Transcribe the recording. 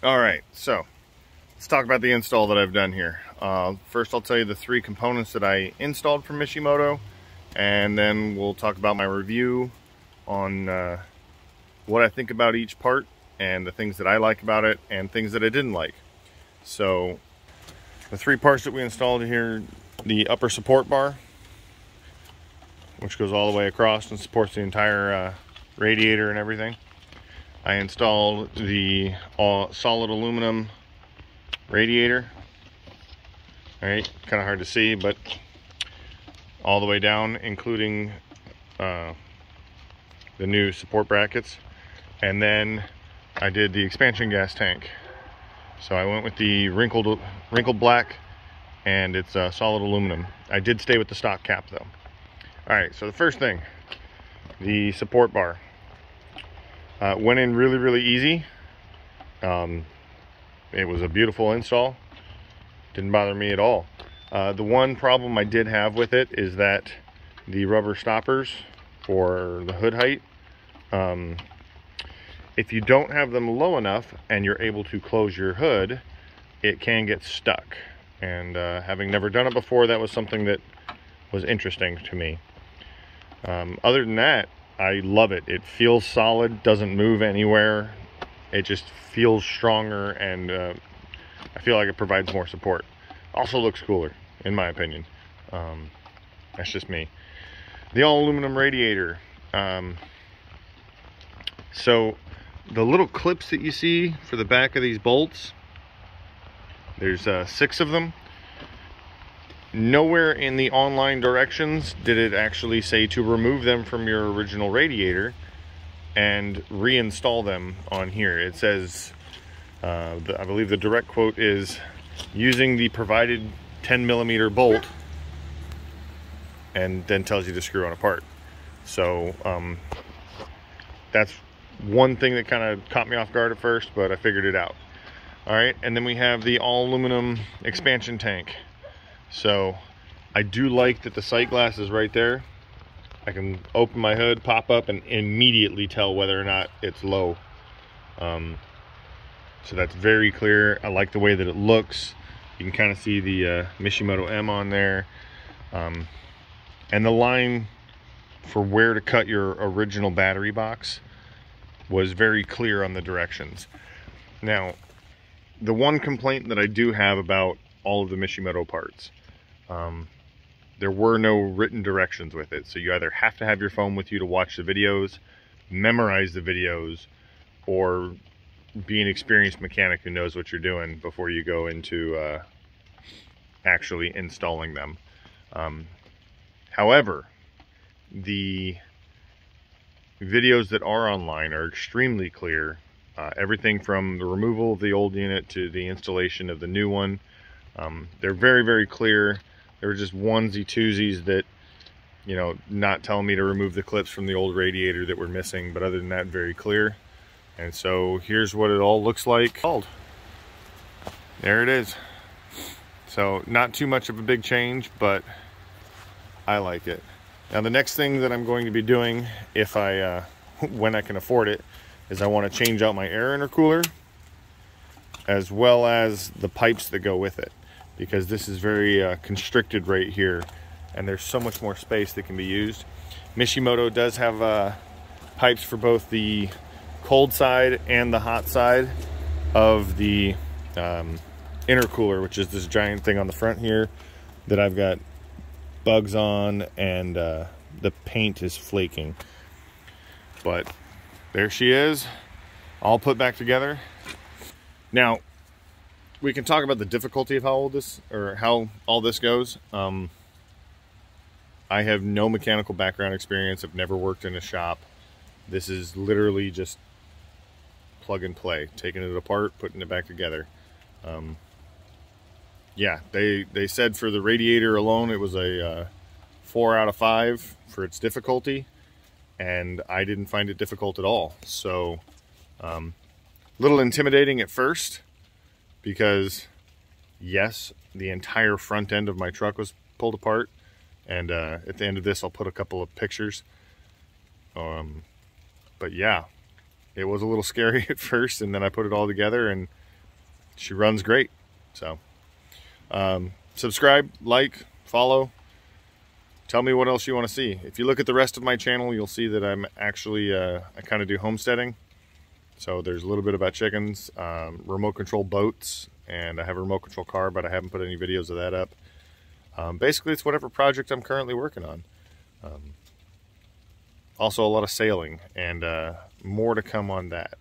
All right, so let's talk about the install that I've done here. First, I'll tell you the 3 components that I installed from Mishimoto, and then we'll talk about my review on what I think about each part and the things that I like about it and things that I didn't like. So the 3 parts that we installed here: the upper support bar, which goes all the way across and supports the entire radiator and everything. I installed the solid aluminum radiator. All right, kind of hard to see, but all the way down, including the new support brackets. And then I did the expansion gas tank. So I went with the wrinkled black, and it's solid aluminum. I did stay with the stock cap though. All right, so the first thing, the support bar. Went in really easy. It was a beautiful install. Didn't bother me at all. The one problem I did have with it is that the rubber stoppers for the hood height, if you don't have them low enough and you're able to close your hood, it can get stuck. And having never done it before, that was something that was interesting to me. Other than that, I love it. It feels solid, doesn't move anywhere. It just feels stronger, and I feel like it provides more support. Also looks cooler, in my opinion. That's just me. The all aluminum radiator. So the little clips that you see for the back of these bolts, there's 6 of them. Nowhere in the online directions did it actually say to remove them from your original radiator and reinstall them on here. It says, I believe the direct quote is, using the provided 10mm bolt, and then tells you to screw on apart. So that's one thing that kind of caught me off guard at first, but I figured it out. All right, and then we have the all aluminum expansion tank. So I do like that the sight glass is right there. I can open my hood, pop up, and immediately tell whether or not it's low. So that's very clear. I like the way that it looks. You can kind of see the Mishimoto M on there. And the line for where to cut your original battery box was very clear on the directions. Now, the one complaint that I do have about all of the Mishimoto parts, there were no written directions with it. So you either have to have your phone with you to watch the videos, memorize the videos, or be an experienced mechanic who knows what you're doing before you go into actually installing them. However, the videos that are online are extremely clear. Everything from the removal of the old unit to the installation of the new one. They're very clear. There were just onesie twosies that, you know, not telling me to remove the clips from the old radiator that were missing, but other than that, very clear. And so here's what it all looks like. There it is. So not too much of a big change, but I like it. Now the next thing that I'm going to be doing, if I when I can afford it, is I want to change out my air intercooler as well as the pipes that go with it, because this is very constricted right here, and there's so much more space that can be used. Mishimoto does have pipes for both the cold side and the hot side of the intercooler, which is this giant thing on the front here that I've got bugs on, and the paint is flaking. But there she is, all put back together. Now, we can talk about the difficulty of how all this goes. I have no mechanical background experience. I've never worked in a shop. This is literally just plug and play, taking it apart, putting it back together. Yeah, they said for the radiator alone, it was a 4 out of 5 for its difficulty, and I didn't find it difficult at all. So, a little intimidating at first, because yes, the entire front end of my truck was pulled apart, and at the end of this I'll put a couple of pictures. But yeah, it was a little scary at first, and then I put it all together, and she runs great. So subscribe, like, follow. Tell me what else you want to see. If you look at the rest of my channel, you'll see that I'm actually, I kind of do homesteading. So there's a little bit about chickens, remote control boats, and I have a remote control car, but I haven't put any videos of that up. Basically, it's whatever project I'm currently working on. Also a lot of sailing, and more to come on that.